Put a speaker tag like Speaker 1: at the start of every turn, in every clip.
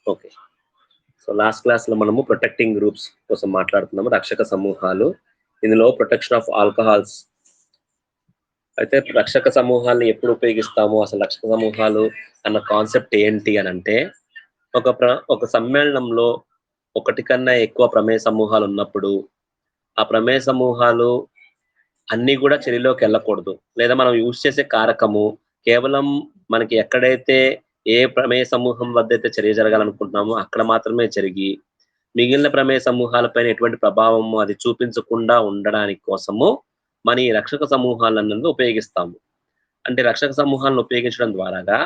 Speaker 1: Okay. So last క్లాస్‌లో మనము protecting groups కోసం మాట్లాడుతున్నాము. రక్షక సమూహాలు. ఇందులో ప్రొటెక్షన్ ఆఫ్ ఆల్కహాల్స్. అయితే రక్షక సమూహాల్ని ఎప్పుడు ఉపయోగిస్తాము? అసలు రక్షక సమూహాలు అన్న కాన్సెప్ట్ ఏంటి అనంటే, ఒక సమ్మేళనంలో ఒకటి కన్నా ఎక్కువ ప్రమేయ సమూహాలున్నప్పుడు, ఆ ప్రమేయ సమూహాలు అన్నీ గూడా చర్యలోకెళ్ళకూడదు. లేదా మనం యూజ్ చేసే కారకము కేవలం మనకి ఎక్కడైతే ఏ ప్రమేయ సమూహం వద్దైతే చర్య జరగాలనుకుంటున్నామో అక్కడ మాత్రమే జరిగి, మిగిలిన ప్రమేయ సమూహాలపైన ఎటువంటి ప్రభావము అది చూపించకుండా ఉండడానికి కోసము మన ఈ రక్షక సమూహాలన్నది ఉపయోగిస్తాము. అంటే రక్షక సమూహాలను ఉపయోగించడం ద్వారాగా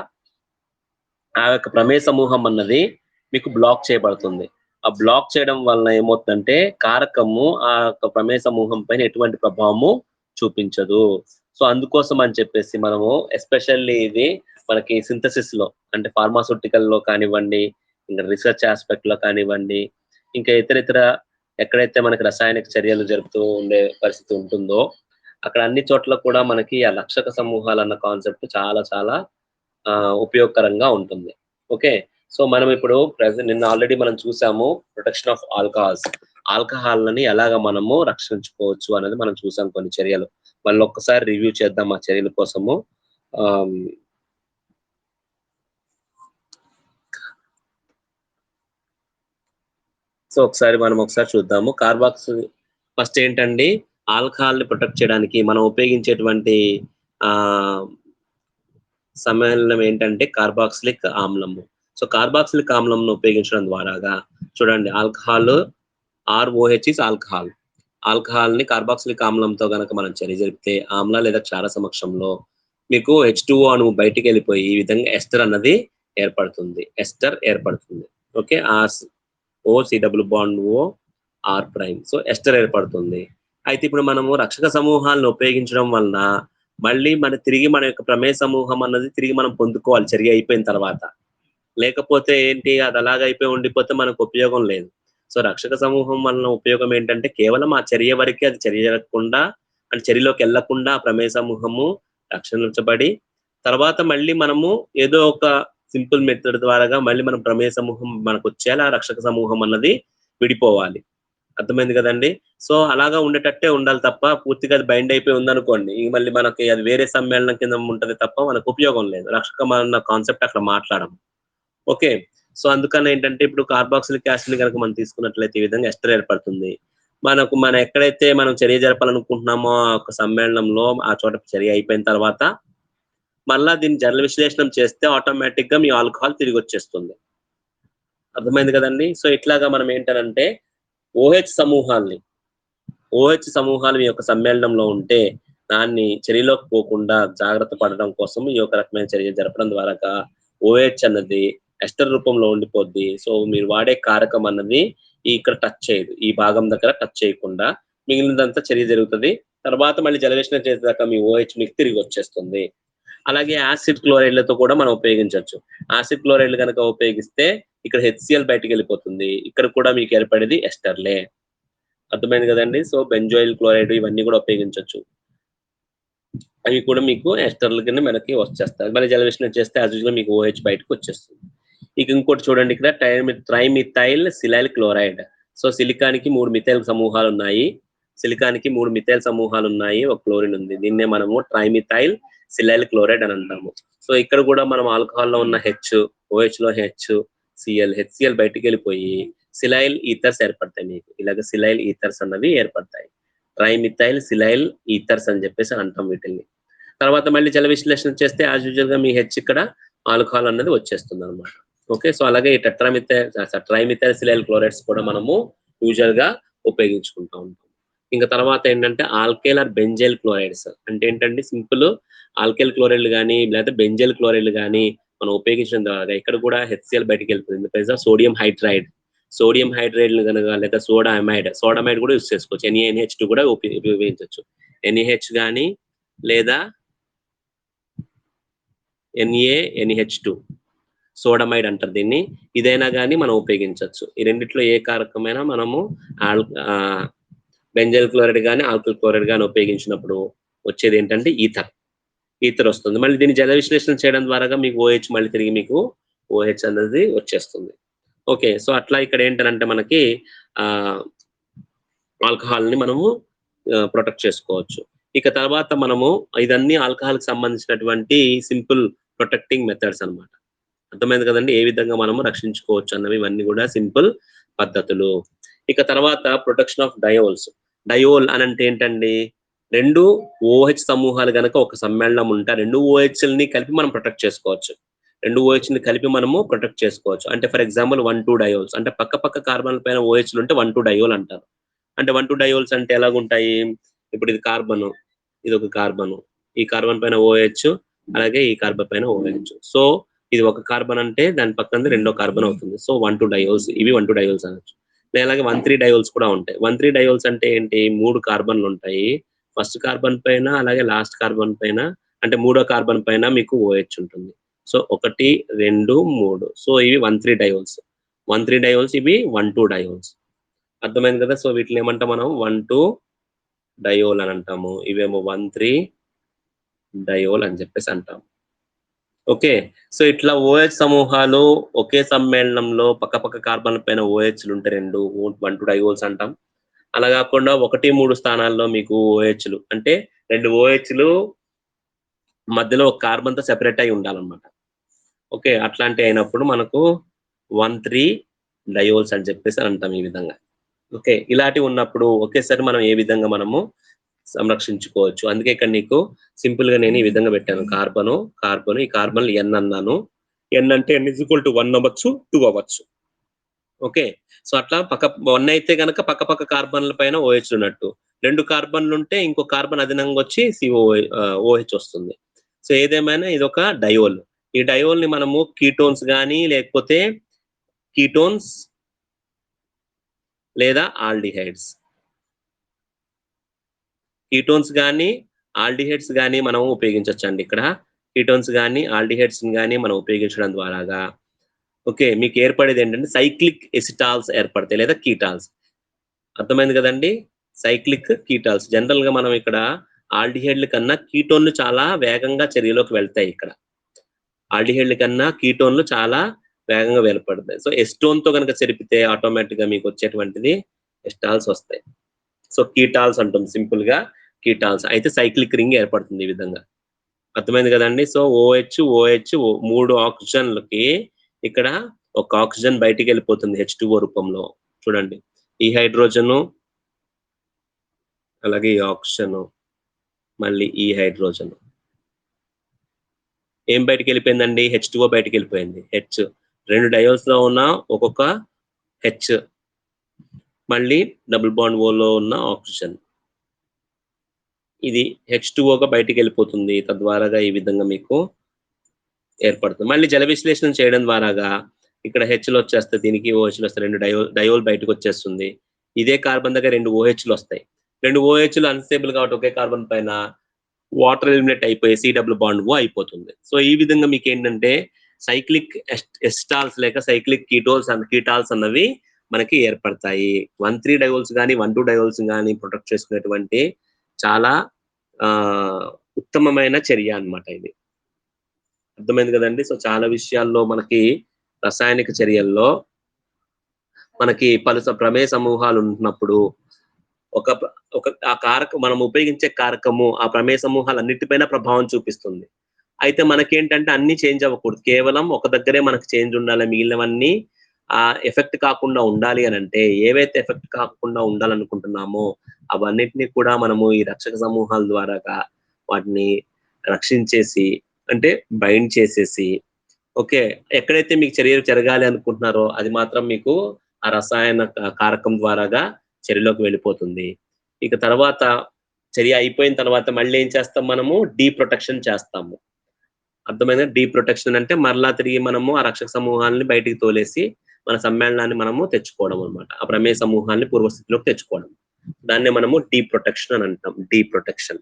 Speaker 1: ఆ యొక్క ప్రమేయ సమూహం అన్నది మీకు బ్లాక్ చేయబడుతుంది. ఆ బ్లాక్ చేయడం వలన ఏమవుతుందంటే కారకము ఆ యొక్క ప్రమేయ సమూహం పైన ఎటువంటి ప్రభావము చూపించదు. సో, అందుకోసం అని చెప్పేసి మనము ఎస్పెషల్లీ ఇది మనకి సింథసిస్‌లో అంటే ఫార్మాస్యూటికల్‌లో కానివ్వండి, ఇంకా రిసర్చ్ యాస్పెక్ట్‌లో కానివ్వండి, ఇంకా ఇతరితర ఎక్కడైతే మనకి రసాయనిక చర్యలు జరుపుతూ ఉండే పరిస్థితి ఉంటుందో, అక్కడ అన్ని చోట్ల కూడా మనకి ఆ రక్షక సమూహాలన్న కాన్సెప్ట్ చాలా చాలా ఉపయోగకరంగా ఉంటుంది. ఓకే. సో, మనం ఇప్పుడు నిన్న ఆల్రెడీ మనం చూసాము ప్రొటెక్షన్ ఆఫ్ ఆల్కహాల్స్. ఆల్కహాల్‌లని ఎలాగా మనము రక్షించుకోవచ్చు అనేది మనం చూసాం కొన్ని చర్యలు. మళ్ళొక్కసారి రివ్యూ చేద్దాం ఆ చర్యల కోసము. ఆహ్, సో, ఒకసారి చూద్దాము. ఫస్ట్ ఏంటండి ఆల్కహాల్‌ని ప్రొటెక్ట్ చేయడానికి మనం ఉపయోగించేటువంటి ఆహ్, సమ్మేళనం ఏంటంటే కార్బాక్సిలిక్ ఆమ్లము. సో, కార్బాక్సిలిక్ ఆమ్లంను ఉపయోగించడం ద్వారాగా చూడండి ఆల్కహాల్ ఆర్‌ఓహెచ్ ఈస్ ఆల్కహాల్. ఆల్కహాల్‌ని కార్బాక్సిలిక్ ఆమ్లంతో గనక మనం చర్య జరిపితే ఆమ్ల లేదా క్షార సమక్షంలో మీకు హెచ్2ఓ అణువు బయటికెళ్ళిపోయి ఈ విధంగా ఎస్టర్ అన్నది ఏర్పడుతుంది. ఎస్టర్ ఏర్పడుతుంది. Okay. C double bond O R prime. So, ester ఏర్పడుతుంది. అయితే ఇప్పుడు మనము రక్షక సమూహాలను ఉపయోగించడం వలన మళ్ళీ తిరిగి మన యొక్క ప్రమేయ సమూహం అన్నది తిరిగి మనం పొందుకోవాలి చర్య అయిపోయిన తర్వాత. లేకపోతే ఏంటి అది అలాగే అయిపోయి ఉండిపోతే మనకు ఉపయోగం లేదు. సో, రక్షక సమూహం వలన ఉపయోగం ఏంటంటే కేవలం ఆ చర్య వరకే అది చర్య జరగకుండా అంటే చర్యలోకెళ్ళకుండా ఆ ప్రమేయ సమూహము రక్షించబడి, తర్వాత మళ్ళీ మనము ఏదో ఒక సింపుల్ మెథడ్ ద్వారాగా మళ్ళీ మనం ప్రమేయ సమూహం మనకొచ్చేయాలి. ఆ రక్షక సమూహం అన్నది విడిపోవాలి. అర్థమైంది గదండీ! సో, అలాగా ఉండేటట్టే ఉండాలి తప్ప పూర్తిగా అది బైండ్ అయిపోయి ఉందనుకోండి, ఇగ మళ్ళీ మనకి అది వేరే సమ్మేళనం కింద ఉంటది తప్ప మనకు ఉపయోగం లేదు. రక్షకం అన్న కాన్సెప్ట్ అక్కడ మాట్లాడము. ఓకే. సో, అందుకనేంటంటే ఇప్పుడు కార్బాక్సిలిక్ యాసిడ్‌ని గనక మనం తీసుకున్నట్లయితే ఈ విధంగా ఎస్టర్ ఏర్పడుతుంది. మనం ఎక్కడైతే మనం చర్య జరపాలనుకుంటున్నామో ఆ యొక్క సమ్మేళనంలో ఆ చోట చర్య అయిపోయిన తర్వాత మళ్ళా దీన్ని జల విశ్లేషణం చేస్తే ఆటోమేటిక్‌గా మీ ఆల్కహాల్ తిరిగొచ్చేస్తుంది. అర్థమైంది గదండీ! సో, ఇట్లాగా మనం ఏంటనంటే ఓహెచ్ సమూహాల్ని ఓహెచ్ సమూహాలు ఈ యొక్క సమ్మేళనంలో ఉంటే దాన్ని చర్యలోకి పోకుండా జాగ్రత్త పడడం కోసం ఈ యొక్క రకమైన చర్య జరపడం ద్వారాగా ఓహెచ్ అన్నది ఎస్టర్ రూపంలో ఉండిపోద్ది. సో, మీరు వాడే కారకం అన్నది ఇక్కడ టచ్ చేయదు. ఈ భాగం దగ్గర టచ్ చేయకుండా మిగిలినదంతా చర్య జరుగుతది. తర్వాత మళ్ళీ జలవిశ్లేషణ చేసేదాకా మీ ఓహెచ్ మీకు తిరిగొచ్చేస్తుంది. అలాగే యాసిడ్ క్లోరైడ్‌లతో కూడా మనం ఉపయోగించొచ్చు. యాసిడ్ క్లోరైడ్‌లు గనక ఉపయోగిస్తే ఇక్కడ హెచ్‌సీఎల్ బయటికెళ్ళిపోతుంది. ఇక్కడ కూడా మీకు ఏర్పడేది ఎస్టర్‌లే. అర్థమైంది గదండీ! సో, బెంజోయిల్ క్లోరైడ్ ఇవన్నీ గూడా ఉపయోగించొచ్చు. అవి కూడా మీకు ఎస్టర్‌ల కింద మనకి వచ్చేస్తాయి. మళ్ళీ జల విశ్లేషణ చేస్తే యాస్ యూజువల్ మీకు ఓహెచ్ బయటకొచ్చేస్తుంది. ఇక ఇంకోటి చూడండి ఇక్కడ ట్రైమిథైల్ సిలైల్ క్లోరైడ్. సో, సిలికాన్‌కి 3 మిథైల్ సమూహాలున్నాయి. సిలికాన్‌కి 3 మిథైల్ సమూహాలున్నాయి. ఒక క్లోరిన్ ఉంది. దీన్నే మనము ట్రైమిథైల్ సిలైల్ క్లోరైడ్ అని అంటాము. సో, ఇక్కడ కూడా మనం ఆల్కహాల్‌లో ఉన్న ఓహెచ్‌లో హెచ్‌సీఎల్ బయటికెళ్ళిపోయి సిలైల్ ఈథర్స్ ఏర్పడతాయి మీకు. ఇలాగ సిలైల్ ఈథర్స్ అన్నవి ఏర్పడతాయి. ట్రైమిథైల్ సిలైల్ ఈథర్స్ అని చెప్పేసి అంటాం వీటిల్ని. తర్వాత మళ్ళీ జల విశ్లేషణ చేస్తే యాస్ యూజువల్‌గా మీ హెచ్ ఇక్కడ ఆల్కహాల్ అన్నది వచ్చేస్తుందనమాట. ఓకే. సో, అలాగే ఈ ట్రైమిథైల్ సిలైల్ క్లోరైడ్స్ కూడా మనము యూజువల్‌గా ఉపయోగించుకుంటా ఉంటాం. ఇంక తర్వాత ఏంటంటే ఆల్కైల్ ఆర్ బెంజైల్ క్లోరైడ్స్ అంటే ఏంటంటే సింపుల్ ఆల్కైల్ క్లోరైడ్‌లు గాని, లేకపోతే బెంజైల్ క్లోరైడ్‌లు గాని మనం ఉపయోగించడం ద్వారా ఇక్కడ కూడా హెచ్‌సీఎల్ బయటికెళ్ళిపోతుంది. Plus sodium hydride. సోడియం హైడ్రైడ్‌లు గనక లేదా సోడామైడ్ కూడా యూజ్ చేసుకోవచ్చు. NaNH2 కూడా ఉపయోగించొచ్చు. NaH గాని లేదా NaNH2 సోడమైడ్ అంటారు దీన్ని. ఇదైనా గాని మనం ఉపయోగించొచ్చు. ఈ రెండిట్లో ఏ కారకమైనా మనము బెంజైల్ క్లోరైడ్ గాని, ఆల్కైల్ క్లోరైడ్ గాని ఉపయోగించినప్పుడు వచ్చేదేంటంటే ఈథర్ వస్తుంది. మళ్ళీ దీన్ని జల విశ్లేషణ చేయడం ద్వారాగా మీకు ఓహెచ్ మళ్ళీ తిరిగి మీకు ఓహెచ్ అనేది వచ్చేస్తుంది. ఓకే. సో, అట్లా ఇక్కడ ఏంటనంటే మనకి ఆహ్, ఆల్కహాల్‌ని మనము ప్రొటెక్ట్ చేసుకోవచ్చు. ఇక తర్వాత మనము ఇదన్నీ ఆల్కహాల్‌కి సంబంధించినటువంటి సింపుల్ ప్రొటెక్టింగ్ మెథడ్స్ అన్నమాట. అర్థమైంది కదండీ! ఏ విధంగా మనము రక్షించుకోవచ్చు అన్నవి ఇవన్నీ గూడా సింపుల్ పద్ధతులు. ఇక తర్వాత ప్రొటెక్షన్ ఆఫ్ డయోల్స్. డయోల్ అనంటే ఏంటండి? 2 ఓహెచ్ సమూహాలు గనక ఒక సమ్మేళనం ఉంటే, 2 ఓహెచ్‌లని కలిపి మనం ప్రొటెక్ట్ చేసుకోవచ్చు. 2 ఓహెచ్‌ని కలిపి మనము ప్రొటెక్ట్ చేసుకోవచ్చు. అంటే ఫర్ ఎగ్జాంపుల్ 1, 2 డయోల్స్ అంటే పక్క పక్క కార్బన్‌ల పైన ఓహెచ్‌లుంటే 1, 2 డయోల్ అంటారు. అంటే 1, 2 డయోల్స్ అంటే ఎలాగుంటాయి? ఇప్పుడు ఇది కార్బను, ఇదొక కార్బను. ఈ కార్బన్ పైన ఓహెచ్, అలాగే ఈ కార్బన్ పైన ఓహెచ్. సో, ఇది ఒక కార్బన్ అంటే దాని పక్కనది రెండో కార్బన్ అవుతుంది. సో, 1, 2 డయోల్స్ ఇవి 1, 2 డయోల్స్ అనొచ్చు. అలాగే 1, 3 డయోల్స్ కూడా ఉంటాయి. 1, 3 డయోల్స్ అంటే ఏంటి? 3 కార్బన్‌లుంటాయి. ఫస్ట్ కార్బన్ పైన అలాగే లాస్ట్ కార్బన్ పైన అంటే మూడో కార్బన్ పైన మీకు ఓహెచ్ ఉంటుంది. సో, 1, 2, 3 సో, ఇవి 1, 3 డయోల్స్. 1, 3 డయోల్స్ ఇవి 1, 2 డయోల్స్. అర్థమైంది కదా! సో, వీటిని ఏమంటాం మనం 1, 2 డయోల్ అని అంటాము. ఇవేమో 1, 3 డయోల్ అని చెప్పేసి అంటాం. ఓకే. సో, ఇట్లా ఓహెచ్ సమూహాలు ఒకే సమ్మేళనంలో పక్కపక్క కార్బన్‌ల పైన ఓహెచ్‌లుంటే 2 1, 2 డయోల్స్ అంటాం. అలా గాకుండా 1, 3 స్థానాల్లో మీకు ఓహెచ్‌లు అంటే 2 ఓహెచ్‌లు మధ్యలో ఒక కార్బన్‌తో సెపరేట్ అయ్యి ఉండాలన్నమాట. ఓకే. అట్లాంటియి అయినప్పుడు మనకు 1, 3 డయోల్స్ అని చెప్పేసి అంటాం ఈ విధంగా. ఓకే. ఇలాంటివి ఉన్నప్పుడు ఒకేసారి మనం ఏ విధంగా మనము సంరక్షించుకోవచ్చు. అందుకే ఇక్కడ నీకు సింపుల్‌గా నేను ఈ విధంగా పెట్టాను. కార్బను, ఈ కార్బన్‌లు N అన్నాను. N అంటే N=1 అవ్వచ్చు, 2 అవ్వచ్చు. ఓకే. సో, అట్లా 1 అయితే గనక పక్క పక్క కార్బన్‌ల పైన ఓహెచ్ ఉన్నట్టు. 2 కార్బన్‌లుంటే ఇంకో కార్బన్ అదనంగొచ్చి ఓహెచ్ వస్తుంది. సో, ఏదేమైనా ఇదొక డయోల్. ఈ డయోల్‌ని మనము కీటోన్స్ గాని, లేకపోతే కీటోన్స్ లేదా ఆల్డిహైడ్స్. కీటోన్స్ గాని, ఆల్డిహైడ్స్ గాని మనం ఉపయోగించొచ్చండి ఇక్కడ. కీటోన్స్ గాని, ఆల్డిహైడ్స్‌ని గాని మనం ఉపయోగించడం ద్వారాగా ఓకే. మీకు ఏర్పడేదేంటంటే సైక్లిక్ ఎసిటాల్స్ ఏర్పడతాయి లేదా కీటాల్స్. అర్థమైంది గదండీ! సైక్లిక్ కీటాల్స్. జనరల్‌గా మనం ఇక్కడ ఆల్డిహైడ్‌ల కన్నా కీటోన్‌లు చాలా వేగంగా చర్యలోకి వెళ్తాయి ఇక్కడ. ఆల్డిహైడ్‌ల కన్నా కీటోన్‌లు చాలా వేగంగా వేలపడతాయి. సో, ఎస్టోన్‌తో గనక చెరిపితే ఆటోమేటిక్‌గా మీకొచ్చేటువంటిది ఎస్టాల్స్ వస్తాయి. సో, కీటాల్స్ అంటాం సింపుల్‌గా కీటాల్స్. అయితే సైక్లిక్ రింగ్ ఏర్పడుతుంది ఈ విధంగా. అర్థమైంది గదండీ! సో, ఓహెచ్, 3 ఆక్సిజన్‌లకి ఇక్కడ ఒక ఆక్సిజన్ బయటికెళ్ళిపోతుంది H2O రూపంలో. చూడండి. ఈ హైడ్రోజను, అలాగే ఈ ఆక్సిజను, మళ్ళీ ఈ హైడ్రోజను. ఏం బయటికెళ్ళిపోయిందండి? H2O బయటికెళ్ళిపోయింది. 2 డయోల్స్‌లో ఉన్న ఒక్కొక్క హెచ్, మళ్ళీ డబుల్ బాండ్ ఓలో ఉన్న ఆక్సిజన్. ఇది H2Oగా బయటికెళ్ళిపోతుంది. తద్వారాగా ఈ విధంగా మీకు ఏర్పడుతుంది. మళ్ళీ జల విశ్లేషణ చేయడం ద్వారాగా ఇక్కడ హెచ్‌లొచ్చేస్తాయి. దీనికి ఓహెచ్‌లొస్తాయి. 2 డయోల్ బయటకొచ్చేస్తుంది. ఇదే కార్బన్ దగ్గర 2 ఓహెచ్‌లొస్తాయి. 2 ఓహెచ్‌లు అన్‌స్టేబుల్ కాబట్టి ఒకే కార్బన్ పైన వాటర్ ఎలిమినేట్ అయిపోయి డబుల్ బాండ్ ఓ అయిపోతుంది. సో, ఈ విధంగా మీకేంటంటే సైక్లిక్ ఎస్టాల్స్ లేక సైక్లిక్ కీటాల్స్ అన్నవి మనకి ఏర్పడతాయి. 1, 3 డయోల్స్ గాని, 1, 2 డయోల్స్ గాని ప్రొటెక్ట్ చేసుకునేటువంటి చాలా ఆహ్, ఉత్తమమైన చర్య అన్నమాట ఇది. అర్థమైంది గదండీ! సో, చాలా విషయాల్లో మనకి రసాయనిక చర్యల్లో మనకి ప్రమేయ సమూహాలుంటున్నప్పుడు ఒక ప ఒక ఆ కారకం మనం ఉపయోగించే కారకము ఆ ప్రమేయ సమూహాలన్నిటి పైన ప్రభావం చూపిస్తుంది. అయితే మనకేంటంటే అన్నీ చేంజ్ అవ్వకూడదు. కేవలం ఒక దగ్గరే మనకు చేంజ్ ఉండాలి. మిగిలినవన్నీ ఎఫెక్ట్ కాకుండా ఉండాలి అనంటే, ఏవైతే ఎఫెక్ట్ కాకుండా ఉండాలనుకుంటున్నామో, అవన్నిటిని కూడా మనము ఈ రక్షక సమూహాల ద్వారాగా వాటిని రక్షించేసి, అంటే బైండ్ చేసేసి, ఓకే. ఎక్కడైతే మీకు చర్యలు జరగాలి అనుకుంటున్నారో, అది మాత్రం మీకు ఆ రసాయన కారకం ద్వారాగా చర్యలోకి వెళ్ళిపోతుంది. ఇక తర్వాత చర్య అయిపోయిన తర్వాత మళ్ళీ ఏం చేస్తాం మనము? ప్రొటెక్షన్ చేస్తాము. అర్థమైందా? ప్రొటెక్షన్ అంటే మరలా తిరిగి మనము ఆ రక్షక సమూహాల్ని బయటికి తోలేసి, మన సమ్మేళనాన్ని మనము తెచ్చుకోవడం అన్నమాట. ఆ ప్రమేయ సమూహాల్ని పూర్వస్థితిలోకి తెచ్చుకోవడం. దాన్నే మనము ప్రొటెక్షన్ అని అంటాం. ప్రొటెక్షన్.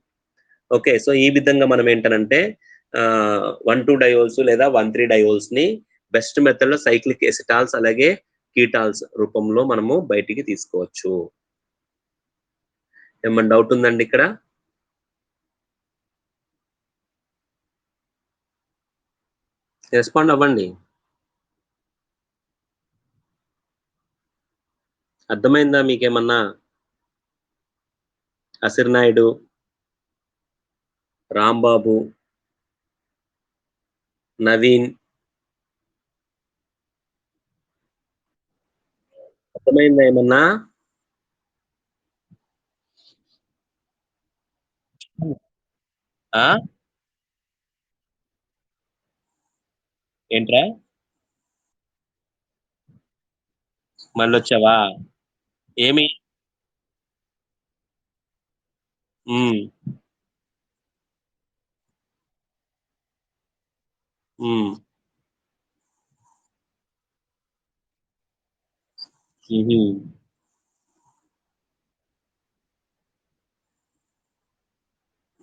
Speaker 1: ఓకే. సో, ఈ విధంగా మనం ఏంటనంటే 1, 2 డయోల్స్ లేదా 1, 3 డయోల్స్‌ని బెస్ట్ మెథడ్‌లో సైక్లిక్ ఎసిటాల్స్ అలాగే కీటాల్స్ రూపంలో మనము బయటికి తీసుకోవచ్చు. ఏమన్నా డౌట్ ఉందండి ఇక్కడ? రెస్పాండ్ అవ్వండి. అర్థమైందా మీకేమన్నా? 'అసిర్ నాయుడు', 'రాంబాబు', 'నవీన్' అర్థమైందా ఏమన్నా? ఆ? ఏంట్రా? మళ్ళొచ్చావా? ఏమి? హ్మ్. హ్మ్. హుహు.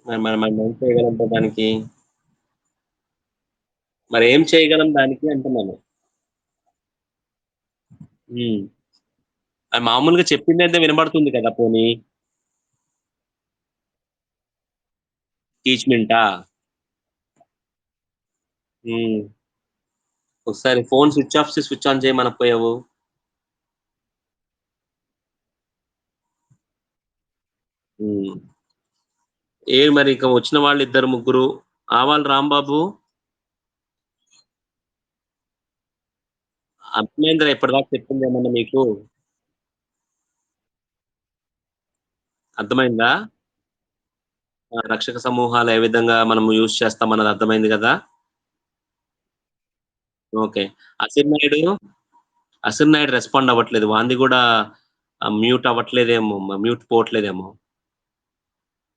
Speaker 1: మరి ఏం చేయగలంటావు దానికి? మరేం చేయగలం దానికి అంటున్నాను. హ్మ్. అది మామూలుగా చెప్పిందైతే వినబడుతుంది కదా పోనీ. టీచ్‌మెంటా? హ్మ్. ఒకసారి ఫోన్ స్విచ్ ఆఫ్ చేసి స్విచ్ ఆన్ చేయమనకపోయావు? హ్మ్. మరి ఇక వచ్చిన వాళ్ళు ఇద్దరు, ముగ్గురు. ఆవాల్ రాంబాబు అర్థమైందిరా ఇప్పటిదాకా చెప్పిందేమన్నా మీకు? అర్థమైందా? రక్షక సమూహాలు ఏ విధంగా మనం యూజ్ చేస్తామన్నది అర్థమైంది గదా! ఓకే. 'అసిర్ నాయుడు' 'అసిర్ నాయుడు' రెస్పాండ్ అవ్వట్లేదు. వానిది గూడా మ్యూట్ అవ్వట్లేదేమో! మ్యూట్ పోవట్లేదేమో!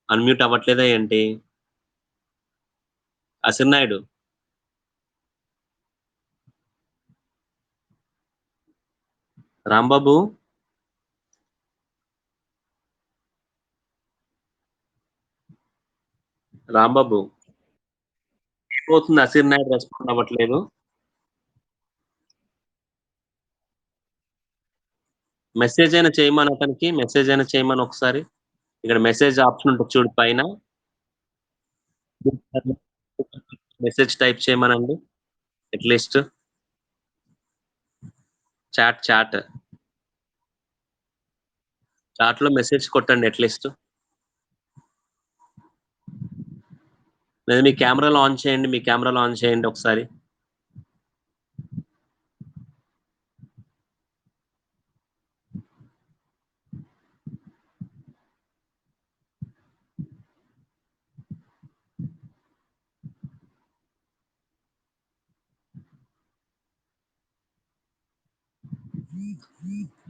Speaker 1: అన్‌మ్యూట్ అవ్వట్లేదా ఏంటి? 'అసిర్ నాయుడు' 'రాంబాబు' 'రాంబాబు' ఏమవుతుంది 'అసిర్ నాయుడు' రెస్పాండ్ అవ్వట్లేదు? మెసేజ్ అయినా చేయమను అతనికి. మెసేజ్ అయినా చేయమను ఒకసారి. ఇక్కడ మెసేజ్ ఆప్షన్ ఉంటది చూడు పైన. మెసేజ్ టైప్ చేయమనండి. At least chat. చాట్‌లో మెసేజ్ కొట్టండి అట్‌లీస్ట్. లేదా మీ కెమెరాలో ఆన్ చేయండి. మీ కెమెరాలో ఆన్ చేయండి ఒకసారి.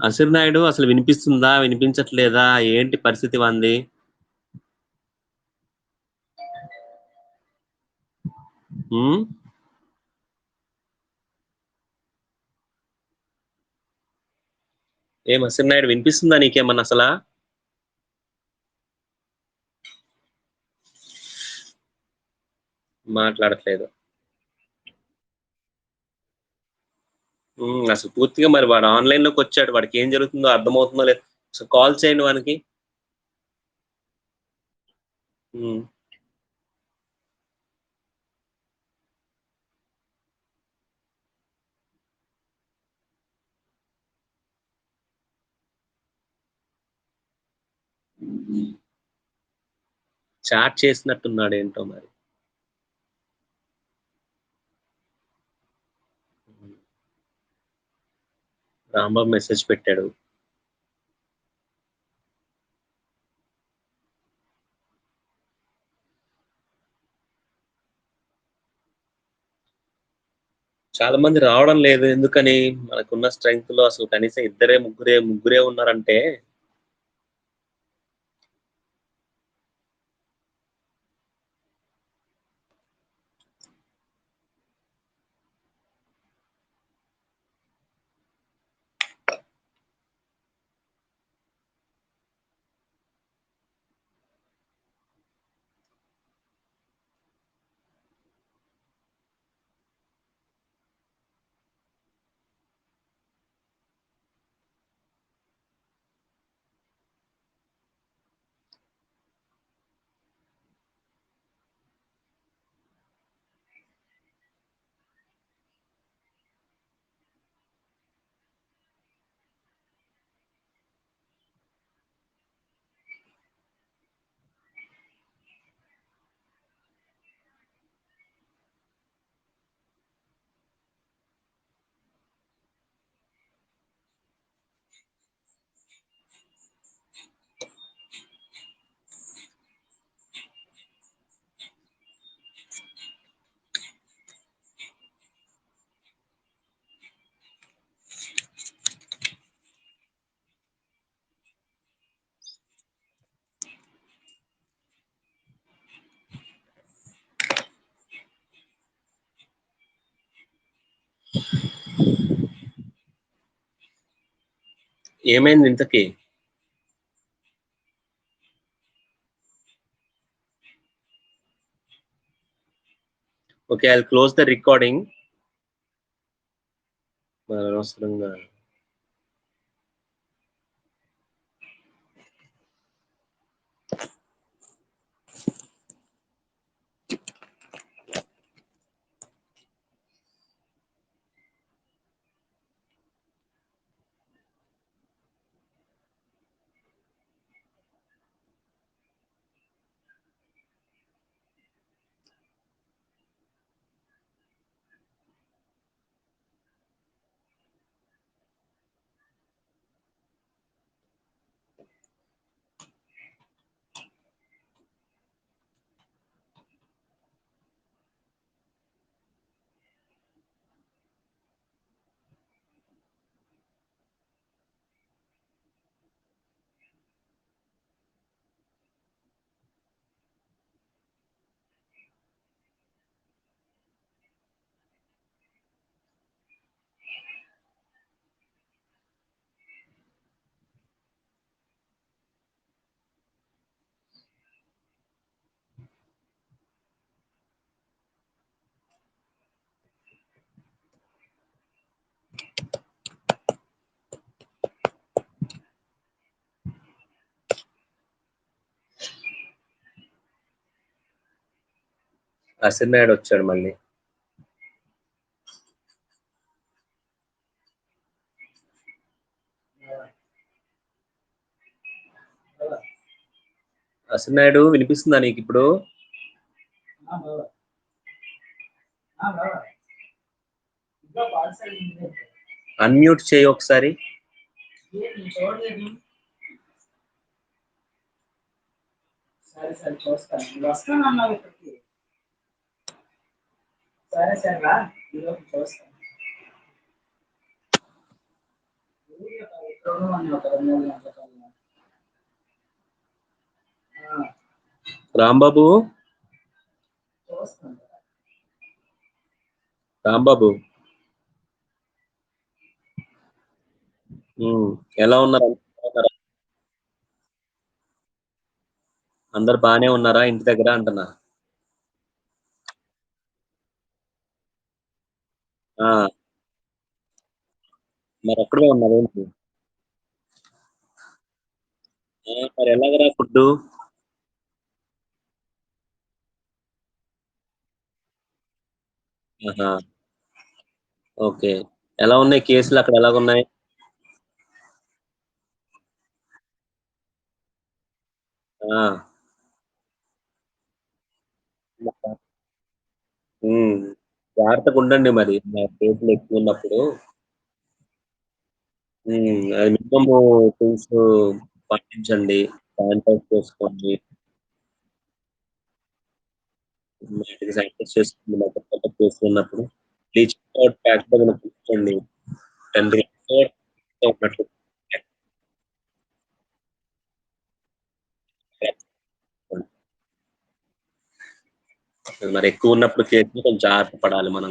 Speaker 1: అసిర్ నాయుడు అసలు వినిపిస్తుందా? వినిపించట్లేదా? ఏంటి పరిస్థితి వానిది? హ్మ్. ఏం అసిర్ నాయుడు వినిపిస్తుందా నీకేమన్నా అసలా? మాట్లాడట్లేదు. అసలు పూర్తిగా మరి వాడు ఆన్‌లైన్‌లోకొచ్చాడు. వాడికేం జరుగుతుందో అర్థమవుతుందో లేదో ఒకసారి కాల్ చేయండి వానికి. హ్మ్. చాట్ చేసినట్టున్నాడేంటో మరి. రాంబాబు మెసేజ్ పెట్టాడు. చాలా మంది రావడం లేదు. ఎందుకని? మనకున్న స్ట్రెంగ్త్‌లో అసలు కనీసం ఇద్దరే, ముగ్గురే ఉన్నారంటే ఏమైంది ఇంతకీ? Okay. I'll close the recording. అనవసరంగా అసినాయుడు వచ్చాడు మళ్ళీ. అసినాయుడు వినిపిస్తుందా నీకు ఇప్పుడు? అన్మ్యూట్ చేయి ఒకసారి.
Speaker 2: సరే సరే చూస్తాను. వస్తానన్నావు ఇక్కడికి. సరే సరే రా, ఈరోజు చూస్తాను.
Speaker 1: రాంబాబు,
Speaker 2: చూస్తాను.
Speaker 1: రాంబాబు ఎలా ఉన్నారు? అందరు బానే ఉన్నారా ఇంటి దగ్గర అంటున్నా? మరి ఒక్కడే ఉన్నారు ఏంటి? మరి ఎలాగరా ఫుడ్? ఓకే. ఎలా ఉన్నాయి కేసులు అక్కడ, ఎలాగున్నాయి? జాగ్రత్తగా ఉండండి మరి కేసులు ఎక్కువ ఉన్నప్పుడు. అది మినిమమ్ థింగ్స్ పాటించండి. శానిటైజ్ చేసుకోండి, శానిటైజ్ చేసుకోండి. కొత్త కేసులు ఉన్నప్పుడు బ్లీచింగ్ పౌడర్ ప్యాక్ కూర్చోండి 10 ఉన్నట్లు. మరి ఎక్కువ ఉన్నప్పుడు కేసులు కొంచెం జాగ్రత్త పడాలి మనం.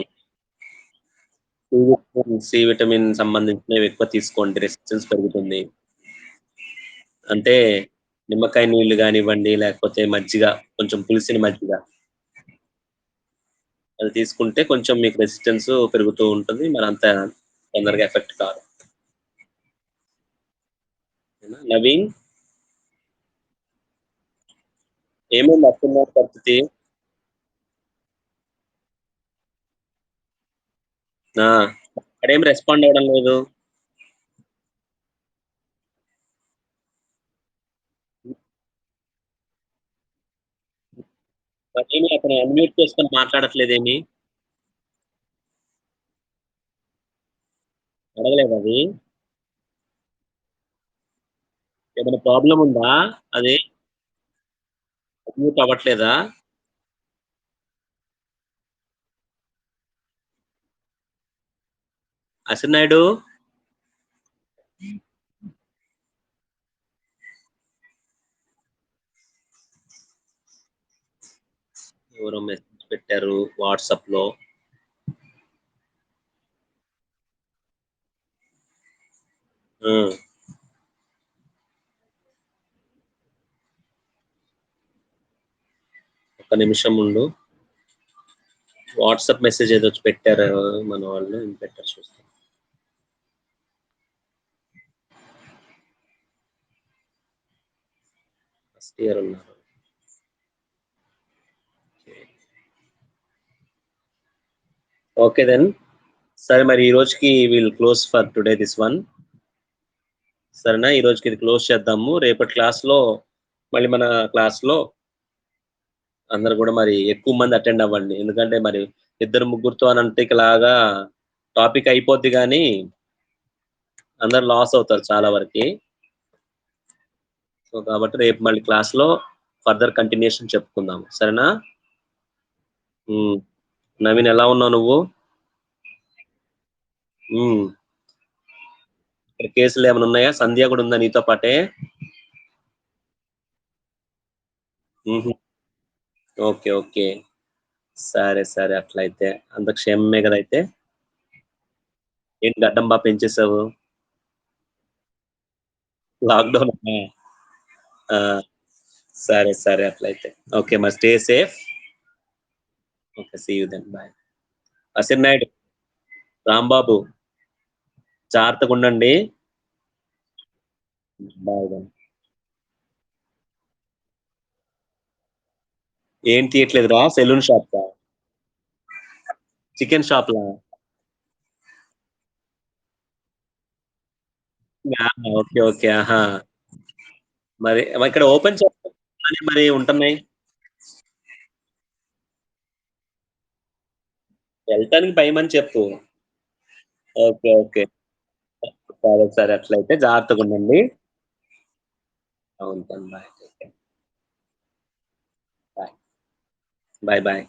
Speaker 1: సి విటమిన్ సంబంధించినవి ఎక్కువ తీసుకోండి, రెసిస్టెన్స్ పెరుగుతుంది. అంటే నిమ్మకాయ నీళ్లు కానివ్వండి, లేకపోతే మజ్జిగ, కొంచెం పులిసిన మజ్జిగ, అది తీసుకుంటే కొంచెం మీకు రెసిస్టెన్స్ పెరుగుతూ ఉంటుంది. మరి అంత తొందరగా ఎఫెక్ట్ కాదు. నవీన్, ఏమైంది అప్పుడున్న పరిస్థితి? అక్కడేం రెస్పాండ్ అవ్వడం లేదు. ఏమి అక్కడ అన్మ్యూట్ చేసుకొని మాట్లాడట్లేదేమి? అడగలేదు అది? ఏమైనా ప్రాబ్లం ఉందా? అది అన్మ్యూట్ అవ్వట్లేదా? అసినాయుడు, ఎవరో మెసేజ్ పెట్టారు వాట్సాప్ లో. ఉమ్. ఒక్క నిమిషం ఉండు. వాట్సాప్ మెసేజ్ ఏదో వచ్చి పెట్టారు మన వాళ్ళు, ఏం పెట్టారు చూస్తాం. ఫస్ట్ ఇయర్ ఉన్నారు. Okay then. సరే మరి ఈ రోజుకి will close for today this one. సరేనా, ఈ రోజుకి ఇది క్లోజ్ చేద్దాము. రేపటి క్లాస్లో మళ్ళీ మన క్లాస్లో అందరు కూడా మరి ఎక్కువ మంది అటెండ్ అవ్వండి. ఎందుకంటే మరి ఇద్దరు ముగ్గురుతో అని అంటే ఇలాగా టాపిక్ అయిపోద్ది కానీ అందరు లాస్ అవుతారు చాలా వరకు. సో కాబట్టి రేపు మళ్ళీ క్లాస్లో ఫర్దర్ కంటిన్యూషన్ చెప్పుకుందాం. సరేనా? నవీన్ ఎలా ఉన్నావు నువ్వు? ఇక్కడ కేసులు ఏమైనా ఉన్నాయా? సంధ్య కూడా ఉందా నీతో పాటే? ఓకే ఓకే, సరే సరే, అట్లయితే అంత క్షేమమే కదా అయితే. ఏంటి గడ్డం బాగా పెంచేసావు? లాక్డౌన్. సరే సరే, అట్లయితే ఓకే, మరి stay safe. Okay, see you then, bye. అసిర్ నాయుడు, రాంబాబు, జాగ్రత్తగా ఉండండి. Bye bye. ఏం తీయట్లేదురా? సెలూన్ షాప్ కా? చికెన్ షాప్ లా? ఓకే ఓకే, ఆహా. మరి ఇక్కడ ఓపెన్ చేస్తాం మరి ఉంటున్నాయి. వెళ్ళటానికి భయం అని చెప్పు. ఓకే ఓకే, సరే సరే, అట్లయితే జాగ్రత్తగా ఉండండి. అవును, బాయ్. Bye bye.